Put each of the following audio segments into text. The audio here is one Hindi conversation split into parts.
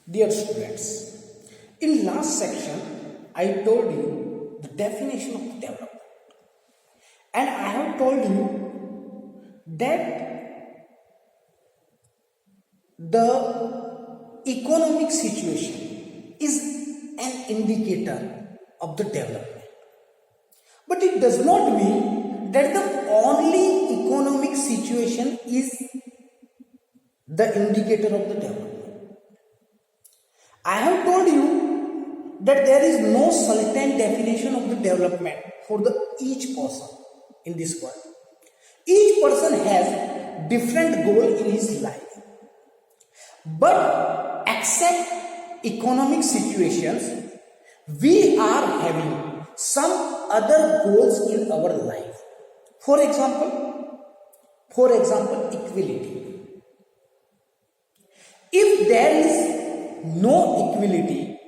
Dear students, in last section I told you the definition of development, and I have told you that the economic situation is an indicator of the development. But it does not mean that the only economic situation is the indicator of the development. I have told you that there is no certain definition of the development for each person in this world. Each person has different goal in his life. But except economic situations, we are having some other goals in our life. For example, equality. If there is no equality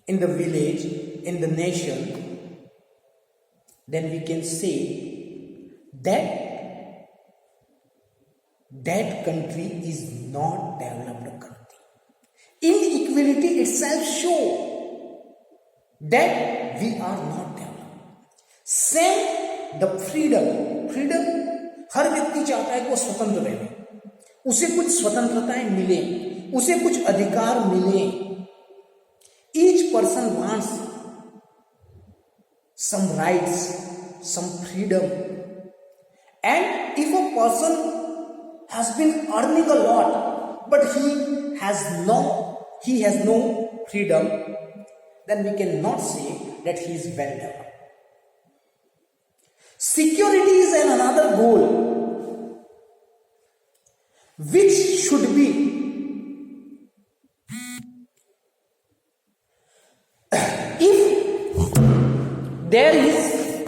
in the village, in the nation, then we can say that that country is not developed country. Inequality itself shows that we are not developed. Same the freedom हर व्यक्ति चाहता है कि वो स्वतंत्र रहे, उसे कुछ स्वतंत्रताएं मिले, उसे कुछ अधिकार मिले. Each person wants some rights, some freedom. And if a person has been earning a lot, but he has no freedom, then we cannot say that he is well developed. Security is another goal which should be there is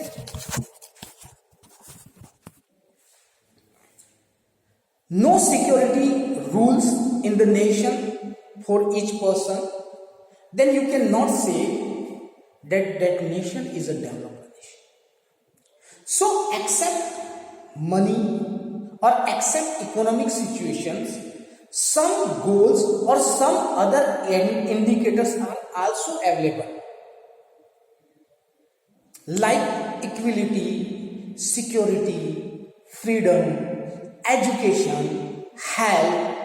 no security rules in the nation for each person, then you cannot say that that nation is a developed nation. So accept money or accept economic situations, some goals or some other indicators are also available, like equality, security, freedom, education, health,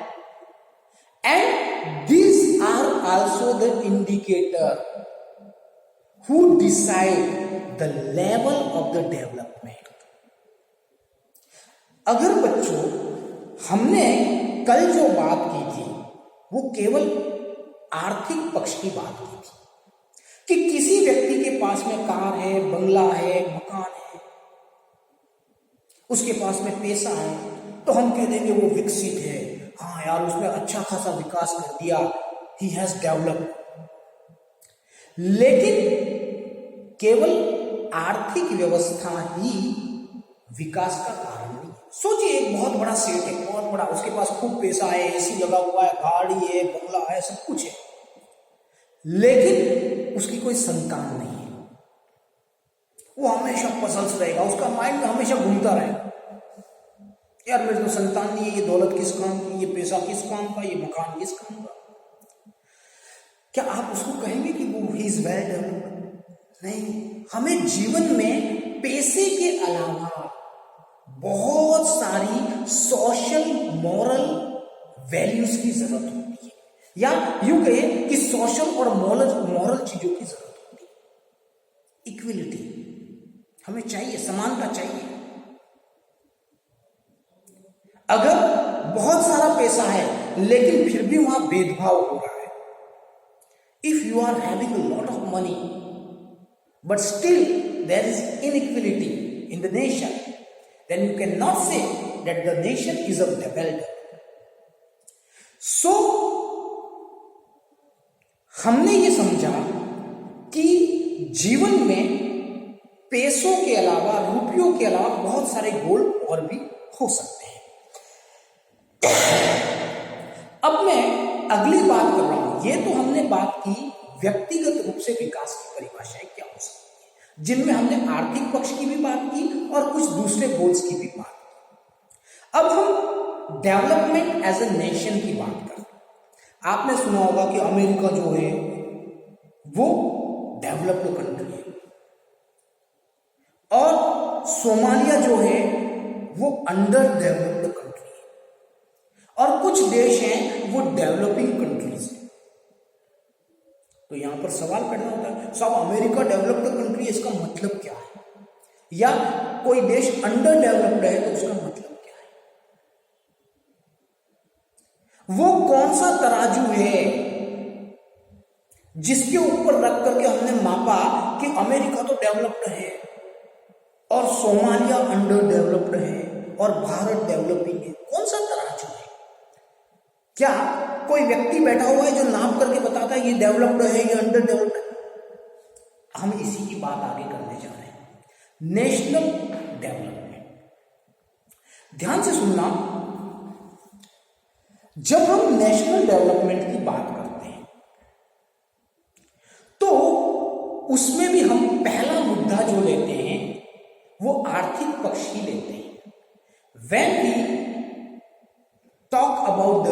and these are also the indicator who decide the level of the development. अगर बच्चों हमने कल जो बात की थी वो केवल आर्थिक पक्ष की बात की थी कि किसी व्यक्ति के पास में कार है, बंगला है, मकान है, उसके पास में पैसा है, तो हम कह देंगे वो विकसित है. हाँ यार, उसने अच्छा खासा विकास कर दिया, ही हैज डेवलप्ड. लेकिन केवल आर्थिक व्यवस्था ही विकास का कारण नहीं. सोचिए, एक बहुत बड़ा सेठ है, बहुत बड़ा, उसके पास खूब पैसा है, एसी लगा हुआ है, गाड़ी है, बंगला है, सब कुछ है, लेकिन उसकी कोई संतान नहीं है. वो हमेशा पसंद रहेगा, उसका माइंड में हमेशा घूमता रहेगा, यार मेरे तो संतान नहीं है, ये दौलत किस काम की, ये पैसा किस काम का, ये मकान किस काम का. क्या आप उसको कहेंगे कि वो ही इज वेल डेवलप्ड? नहीं. हमें जीवन में पैसे के अलावा बहुत सारी सोशल मॉरल वैल्यूज की जरूरत होती है, या यूं कहे कि सोशल और मॉरल चीजों की जरूरत होती है. इक्विलिटी हमें चाहिए, समानता चाहिए. अगर बहुत सारा पैसा है लेकिन फिर भी वहां भेदभाव हो रहा है, if you are having a lot of money but still there is inequality in the nation, then you cannot say that the nation is a developed. So हमने ये समझा कि जीवन में पैसों के अलावा, रुपयों के अलावा बहुत सारे गोल और भी हो सकते हैं. अब मैं अगली बात कर रहा हूं. ये तो हमने बात की व्यक्तिगत रूप से विकास की परिभाषाएं क्या हो सकती है, जिनमें हमने आर्थिक पक्ष की भी बात की और कुछ दूसरे गोल्स की भी बात की. अब हम डेवलपमेंट एज ए नेशन की बात करते हैं. आपने सुना होगा कि अमेरिका जो है वो डेवलप्ड कंट्री है और सोमालिया जो है वो अंडर डेवलप्ड कंट्री है और कुछ देश हैं वो डेवलपिंग कंट्रीज हैं। तो यहां पर सवाल पैदा होता है, साहब अमेरिका डेवलप्ड कंट्री है, इसका मतलब क्या है? या कोई देश अंडर डेवलप्ड है तो उसका मतलब क्या है? वो कौन सा तराजू है जिसके ऊपर रख करके हमने मापा कि अमेरिका तो डेवलप्ड है और सोमालिया अंडर डेवलप्ड है और भारत डेवलपिंग है? कौन सा तराजू है? क्या कोई व्यक्ति बैठा हुआ है जो नाप करके बताता है ये डेवलप्ड है, ये अंडर डेवलप्ड है? हम इसी की बात आगे करने जा रहे हैं, नेशनल डेवलपमेंट। ध्यान से सुनना, जब हम नेशनल डेवलपमेंट की बात करते हैं तो उसमें भी हम पहला मुद्दा जो लेते हैं वो आर्थिक पक्ष ही लेते हैं। When we talk about the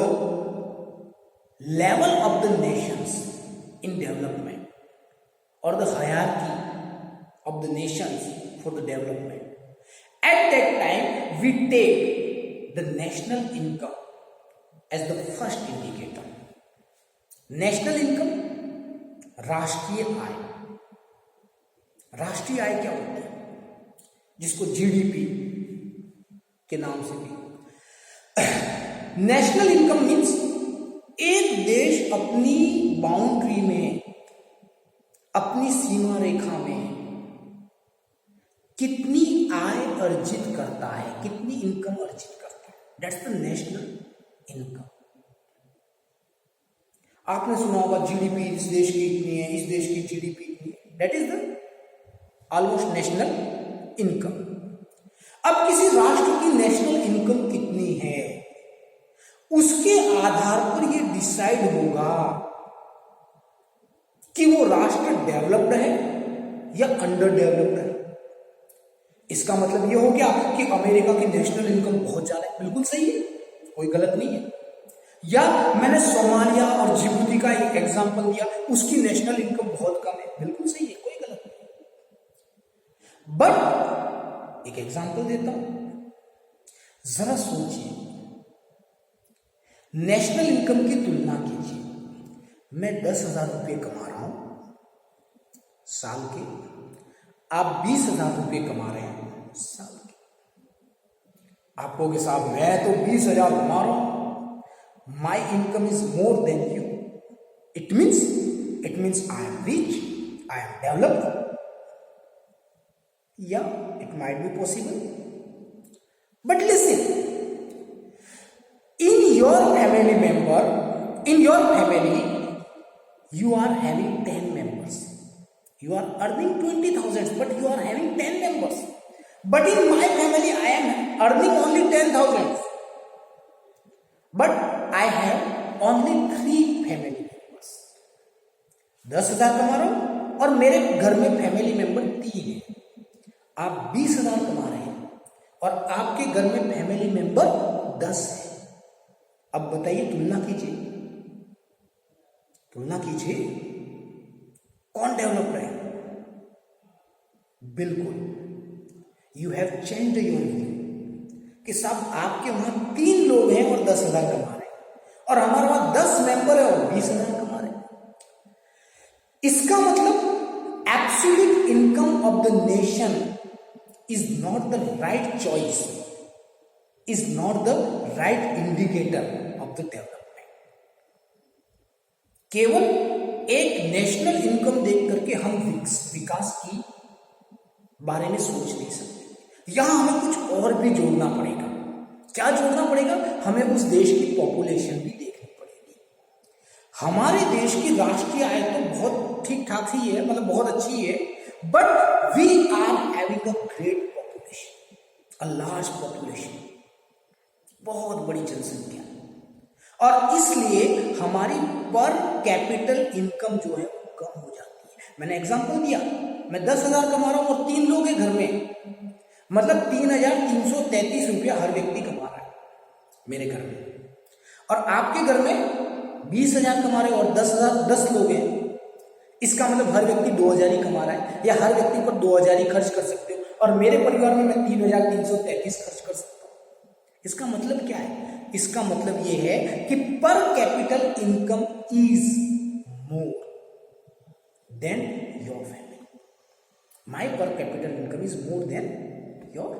level of the nations in development or the hierarchy of the nations for the development, at that time we take the national income as the first indicator. national income, राष्ट्रीय आय। राष्ट्रीय आय क्या होती है? जिसको जीडीपी के नाम से भी। नेशनल इनकम मीन्स एक देश अपनी बाउंड्री में, अपनी सीमा रेखा में कितनी आय अर्जित करता है, कितनी इनकम अर्जित करता है, दैट्स द नेशनल इनकम। आपने सुना होगा जीडीपी इस देश की इतनी है, इस देश की जीडीपी इतनी है, that is the almost national income. अब किसी राष्ट्र की नेशनल इनकम कितनी है उसके आधार पर यह डिसाइड होगा कि वो राष्ट्र डेवलप्ड है या अंडर डेवलप्ड है। इसका मतलब यह हो गया कि अमेरिका की नेशनल इनकम बहुत ज्यादा है, बिल्कुल सही है, कोई गलत नहीं है। या मैंने सोमालिया और जिबूती का एक एग्जांपल दिया, उसकी नेशनल इनकम बहुत कम है, बिल्कुल सही है, कोई गलत नहीं। बट एक एग्जांपल देता हूं, जरा सोचिए, नेशनल इनकम की तुलना कीजिए। मैं 10,000 रुपये कमा रहा हूं साल के, आप 20,000 रुपये कमा रहे हैं साल के। आप कहोगे साहब मैं तो 20,000 कमा रहा हूं, my income is more than you, it means I am rich, I am developed. या it might be possible, but listen, in your family you are having 10 members, you are earning 20,000 but you are having 10 members, but in my family I am earning only 10,000 but I have only 3 family members। 10,000 कमा रहा हूं और मेरे घर में फैमिली मेंबर 3 है। आप 20,000 कमा रहे हैं और आपके घर में फैमिली मेंबर 10 है। अब बताइए, तुलना कीजिए कौन डेवलप्ड है? बिल्कुल, you have changed your view कि साहब आपके वहां 3 लोग हैं और 10,000 कमा रहे हैं और हमारे वहां 10 मेंबर है और 20,000 कमा रहे हैं। इसका मतलब absolute income of the nation is not the right choice, is not the right indicator of the development। केवल एक नेशनल इनकम देख करके हम विकास की बारे में सोच नहीं सकते। यहां हमें कुछ और भी जोड़ना पड़ेगा। क्या जोड़ना पड़ेगा? हमें उस देश की पॉपुलेशन भी देखनी पड़ेगी। हमारे देश की राष्ट्रीय आय तो बहुत ठीक ठाक ही है, मतलब बहुत अच्छी है, but we are having a great population, a large population, बहुत बड़ी जनसंख्या, और इसलिए हमारी पर कैपिटल इनकम जो है वो कम हो जाती है। मैंने एग्जांपल दिया, मैं 10,000 कमा रहा हूं और 3 लोग हैं घर में, मतलब 3,333 रुपया हर व्यक्ति कमा रहा है मेरे घर में, और आपके घर में 20,000 कमा रहे और 10 लोग हैं, इसका मतलब हर व्यक्ति 2,000 ही कमा रहा है, या हर व्यक्ति पर 2,000 ही खर्च कर सकते हो, और मेरे परिवार में मैं 3,333 खर्च कर सकता हूं। इसका मतलब क्या है? इसका मतलब ये है कि per capital income is more than your family. My per capital income is more than your.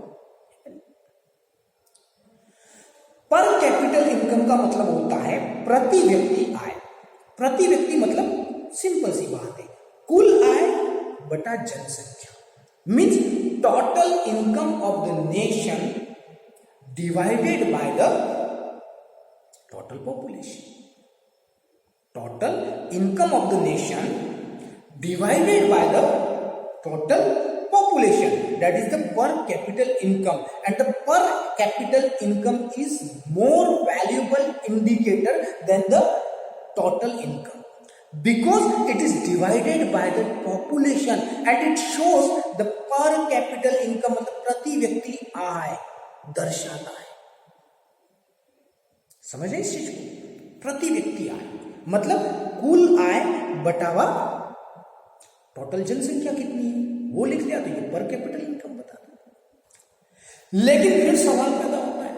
Per capital income का मतलब होता है प्रति व्यक्ति आय। प्रति व्यक्ति मतलब सिंपल सी बात है, कुल आय बटा जनसंख्या, means total income of the nation divided by the total population. Total income of the nation divided by the total population, that is the per capital income, and the per capital income is more valuable indicator than the total income because it is divided by the population and it shows the per capital income मतलब प्रति व्यक्ति आय दर्शाता है। समझ रहे इस चीज को? प्रति व्यक्ति आय मतलब कुल आय बटावा टोटल जनसंख्या कितनी है वो लिख लिया, तो ये पर कैपिटल इनकम बता दो। लेकिन फिर सवाल पैदा होता है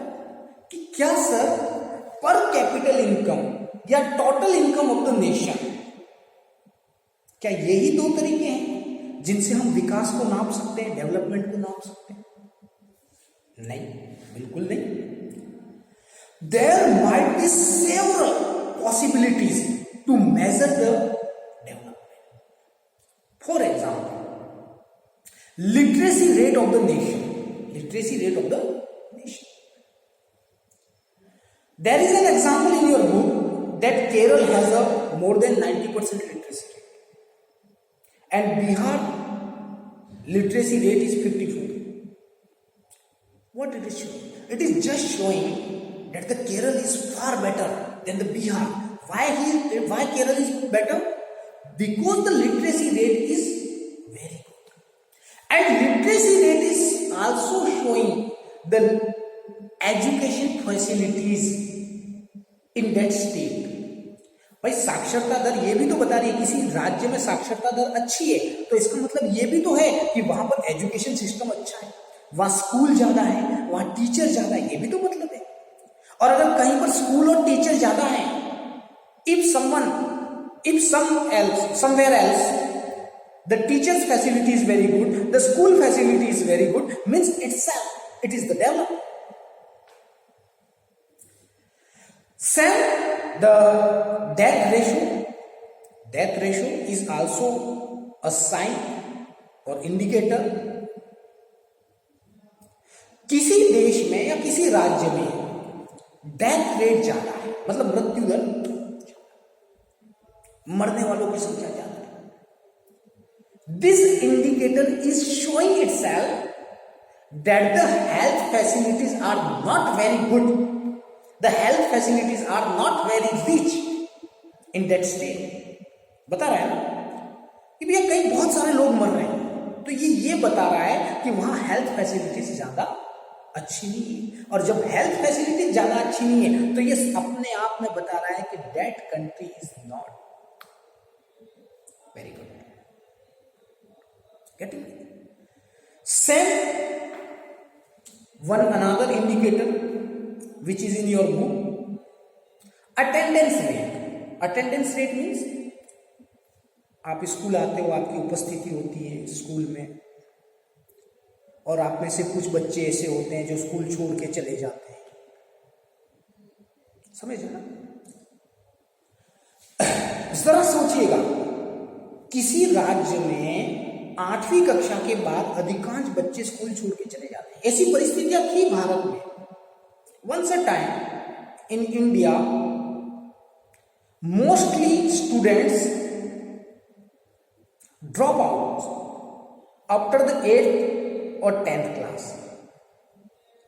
कि क्या सर पर कैपिटल इनकम या total income of the nation, क्या यही दो तरीके हैं जिनसे हम विकास को नाप सकते हैं, डेवलपमेंट को नाप सकते हैं? नहीं, बिल्कुल नहीं। There might be several possibilities to measure the development. For example, literacy rate of the nation. Literacy rate of the nation. There is an example in your book that Kerala has a more than 90% literacy rate, and Bihar literacy rate is 54. What it is showing? It is just showing that the Kerala is far better than the Bihar. Why Kerala is better? Because the literacy rate is very good. And literacy rate is also showing the education facilities in that state. भाई साक्षरता दर ये भी तो बता रही है, किसी राज्य में साक्षरता दर अच्छी है तो इसका मतलब ये भी तो है कि वहां पर एजुकेशन सिस्टम अच्छा है, वहां स्कूल ज्यादा है, वहां टीचर ज्यादा है, ये भी तो मतलब है। और अगर कहीं पर स्कूल और टीचर ज्यादा है, if somewhere else the teacher's facility is very good, the school facility is very good, means itself it is the development. Same, the death ratio is also a sign or indicator. किसी देश में या किसी राज्य में डेथ रेट ज्यादा है, मतलब मृत्यु दर, मरने वालों की संख्या ज्यादा है। This indicator is showing itself that the health facilities are not very good. The health facilities are not very rich in that state. बता रहा है ना कि भैया कहीं बहुत सारे लोग मर रहे हैं, तो ये बता रहा है कि वहां हेल्थ फैसिलिटीज ज्यादा अच्छी नहीं है। और जब हेल्थ फैसिलिटीज ज्यादा अच्छी नहीं है तो ये अपने आप में बता रहा है कि that country is not very good. Getting same one another indicator which is in your book, attendance rate. Attendance rate means आप स्कूल आते हो, आपकी उपस्थिति होती है स्कूल में, और आप में से कुछ बच्चे ऐसे होते हैं जो स्कूल छोड़ के चले जाते हैं। समझे ना? जरा सोचिएगा, किसी राज्य में 8वीं कक्षा के बाद अधिकांश बच्चे स्कूल छोड़ के चले जाते हैं। ऐसी परिस्थितियां थी भारत में। Once a time in India, mostly students drop out after the 8th or 10th class.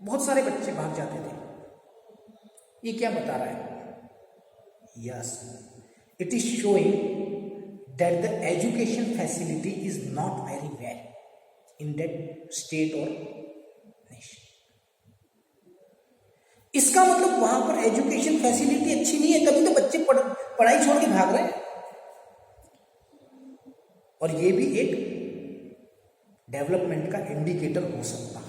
बहुत सारे बच्चे भाग जाते थे। ये क्या बता रहा है? Yes, it is showing that the education facility is not very well in that state or nation. इसका मतलब वहां पर एजुकेशन फैसिलिटी अच्छी नहीं है, तभी तो बच्चे पढ़ाई छोड़ के भाग रहे हैं। और ये भी एक डेवलपमेंट का इंडिकेटर हो सकता है।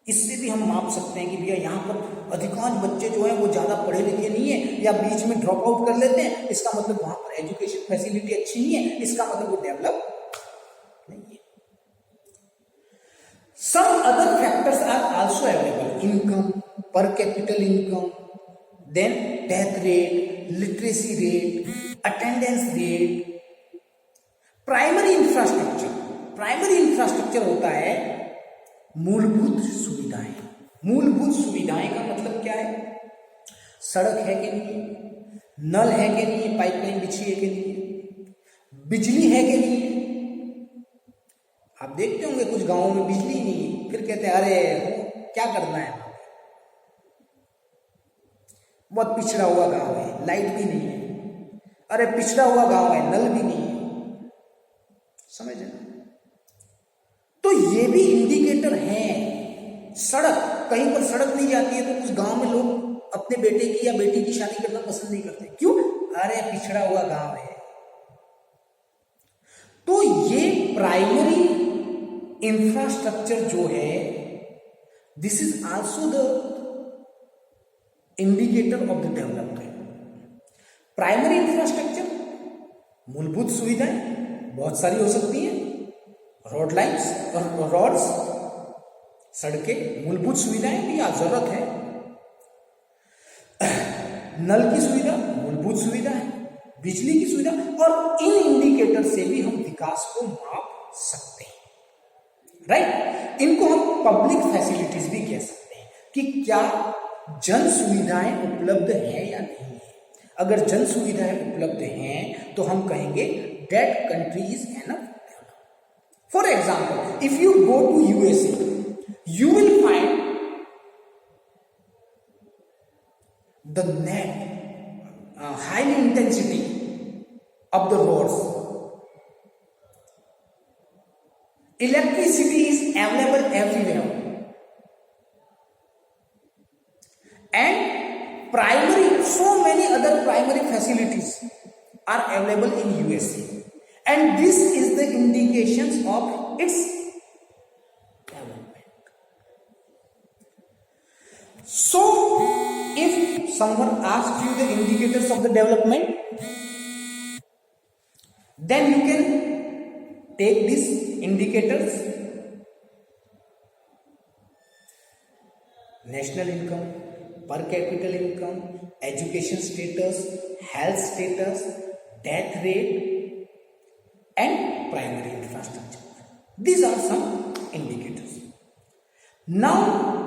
इससे भी हम माप सकते हैं कि भैया यहाँ पर अधिकांश बच्चे जो हैं वो ज़्यादा पढ़े लिखे नहीं है या बीच में ड्रॉप आउट कर लेते हैं, इसका मतलब वहाँ पर एजुकेशन फैसिलिटी अच्छी नहीं है, इसका मतलब वो डेवलप नहीं है। Some other factors are also available, income, per capital income, then death rate, literacy rate, attendance rate, primary infrastructure. Primary infrastructure होता है मूलभूत सुविधाएं। मूलभूत सुविधाएं का मतलब क्या है? सड़क है कि नहीं, नल है कि नहीं, पाइपलाइन बिछी है कि नहीं, बिजली है कि नहीं। आप देखते होंगे कुछ गांवों में बिजली नहीं है, फिर कहते हैं अरे क्या करना है, बहुत पिछड़ा हुआ गांव है, लाइट भी नहीं है, अरे पिछड़ा हुआ गांव है, नल भी नहीं है। समझे? तो ये भी इंडिकेटर है। सड़क, कहीं पर सड़क नहीं जाती है तो उस गांव में लोग अपने बेटे की या बेटी की शादी करना पसंद नहीं करते। क्यों? अरे पिछड़ा हुआ गांव है। तो ये प्राइमरी इंफ्रास्ट्रक्चर जो है, this is also the indicator of the development. Primary infrastructure, मूलभूत सुविधाएं बहुत सारी हो सकती हैं, रोड लाइन्स और रोड्स, सड़कें, मूलभूत सुविधाएं भी आज जरूरत है, नल की सुविधा मूलभूत सुविधा है, बिजली की सुविधा, और इन इंडिकेटर से भी हम विकास को माप सकते हैं। राइट? इनको हम पब्लिक फैसिलिटीज भी कह सकते हैं कि क्या जन सुविधाएं उपलब्ध है या नहीं है। अगर जन सुविधाएं उपलब्ध हैं तो हम कहेंगे that country is enough. For example, if you go to USA, you will find the net high intensity of the roads. Electricity is available everywhere, and so many other primary facilities are available in USA. And this is the indications of its development. So, if someone asks you the indicators of the development, then you can take these indicators: national income, per capita income, education status, health status, death rate, and primary infrastructure. These are some indicators. Now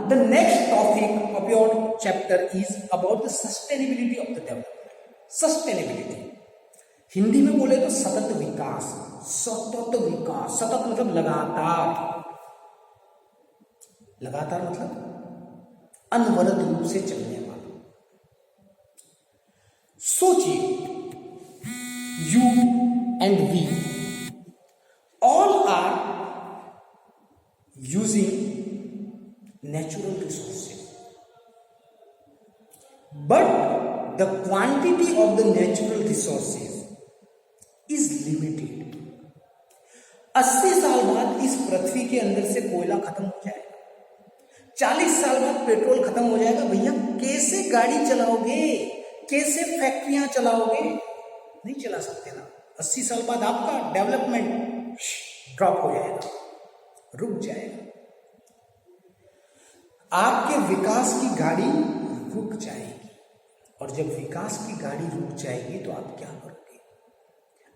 the next topic of your chapter is about the sustainability of the development. Sustainability, Hindi में बोले तो सतत विकास। सतत विकास, सतत मतलब लगातार, लगातार मतलब अनवरत रूप से चलने वाला। सोचिए, you and we all are using natural resources, but the quantity of the natural resources is limited. 80 साल बाद इस पृथ्वी के अंदर से कोयला खत्म हो जाएगा, 40 साल बाद पेट्रोल खत्म हो जाएगा। भैया कैसे गाड़ी चलाओगे, कैसे फैक्ट्रियां चलाओगे? नहीं चला सकते ना। 80 साल बाद आपका डेवलपमेंट ड्रॉप हो जाएगा, रुक जाएगा, आपके विकास की गाड़ी रुक जाएगी। और जब विकास की गाड़ी रुक जाएगी तो आप क्या करोगे?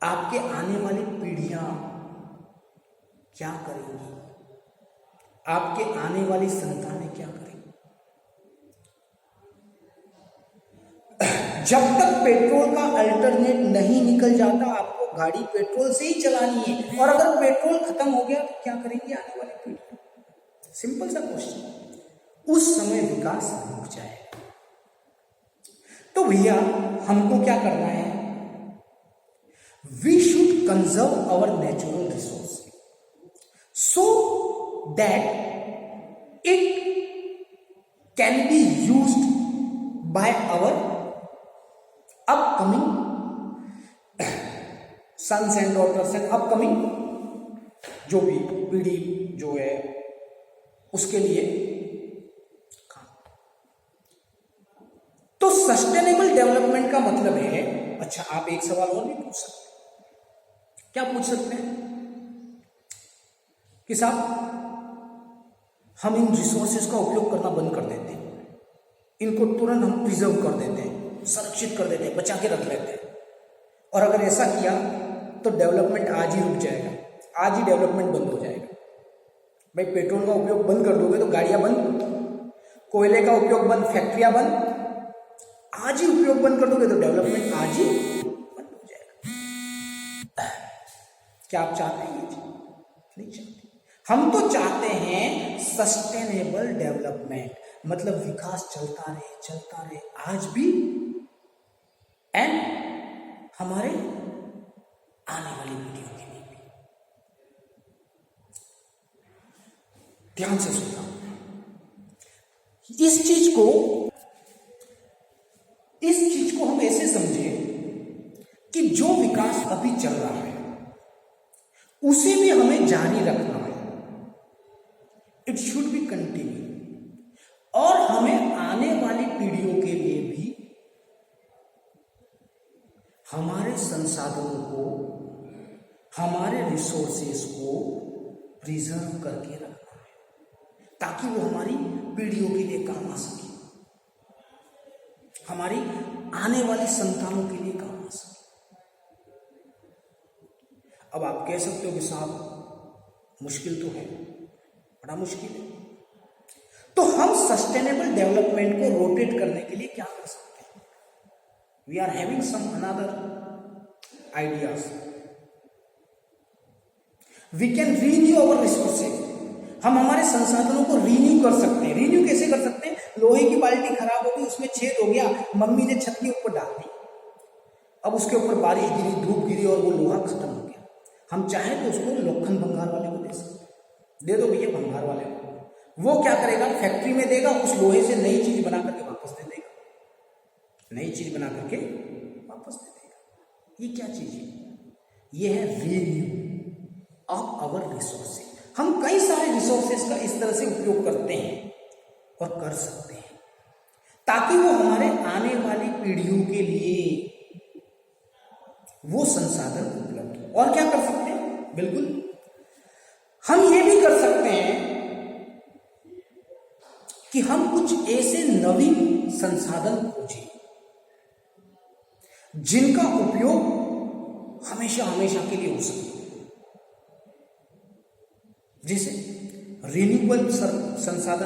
आपके आने वाली पीढ़ियां क्या करेंगी? आपके आने वाली संतानें क्या करेंगी? जब तक पेट्रोल का अल्टरनेट नहीं निकल जाता, आपको गाड़ी पेट्रोल से ही चलानी है। और अगर पेट्रोल खत्म हो गया तो क्या करेंगे आने वाली पीढ़ी? सिंपल सा क्वेश्चन। उस समय विकास रुक जाएगा। तो भैया हमको क्या करना है? We should conserve our natural resource so that it can be used by our upcoming sons and daughters and upcoming जो भी पीढ़ी जो है उसके लिए काम। तो सस्टेनेबल डेवलपमेंट का मतलब है, अच्छा आप एक सवाल और भी पूछ सकते हैं। क्या पूछ सकते हैं कि साहब हम इन रिसोर्सेज का उपयोग करना बंद कर देते हैं, इनको तुरंत हम प्रिजर्व कर देते हैं, संरक्षित कर देते हैं, बचा के रख लेते हैं, और अगर ऐसा किया तो डेवलपमेंट आज ही रुक जाएगा, आज ही डेवलपमेंट बंद हो जाएगा। भाई पेट्रोल का उपयोग बंद कर दोगे तो गाड़ियां बंद, कोयले का उपयोग बंद, फैक्ट्रियां बंद, आज ही उपयोग बंद कर दोगे तो डेवलपमेंट आज ही बंद हो जाएगा। क्या आप चाहते हैं ये चीज? नहीं चाहते। हम तो चाहते हैं सस्टेनेबल डेवलपमेंट, मतलब विकास चलता रहे आज भी एंड हमारे आने वाली पीढ़ियों के लिए भी। ध्यान से सुनना, इस चीज को हम ऐसे समझे कि जो विकास अभी चल रहा है उसे भी हमें जारी रखना है, इट शुड बी कंटिन्यू, और हमें आने वाली पीढ़ियों के लिए भी हमारे संसाधनों को, हमारे रिसोर्सेस को प्रिजर्व करके रखना है ताकि वो हमारी पीढ़ियों के लिए काम आ सके, हमारी आने वाली संतानों के लिए काम आ सके। अब आप कह सकते हो कि साहब मुश्किल तो है, बड़ा मुश्किल है, तो हम सस्टेनेबल डेवलपमेंट को रोटेट करने के लिए क्या कर सकते हैं? We are having some another ideas. We can renew our resources, हम हमारे संसाधनों को रीन्यू कर सकते हैं। रीन्यू कैसे कर सकते हैं? लोहे की बाल्टी खराब हो गई, उसमें छेद हो गया, मम्मी ने छत के ऊपर डाल दी, अब उसके ऊपर बारिश गिरी, धूप गिरी और वो लोहा खत्म हो गया। हम चाहें तो उसको लोखंड भंगार वाले को दे सकते हैं, दे दो भैया भंगार वाले को, वो क्या करेगा? फैक्ट्री में देगा, उस लोहे से नई चीज बना करके वापस दे देगा, नई चीज बना करके वापस दे देगा। ये क्या चीज है? ये है रीन्यू ऑफ आवर रिसोर्सेज। हम कई सारे रिसोर्सेज का इस तरह से उपयोग करते हैं और कर सकते हैं ताकि वो हमारे आने वाली पीढ़ियों के लिए वो संसाधन उपलब्ध हो। और क्या कर सकते हैं? बिल्कुल, हम ये भी कर सकते हैं कि हम कुछ ऐसे नवीन संसाधन खोजें जिनका उपयोग हमेशा हमेशा के लिए हो सके, जैसे रिन्यूएबल संसाधन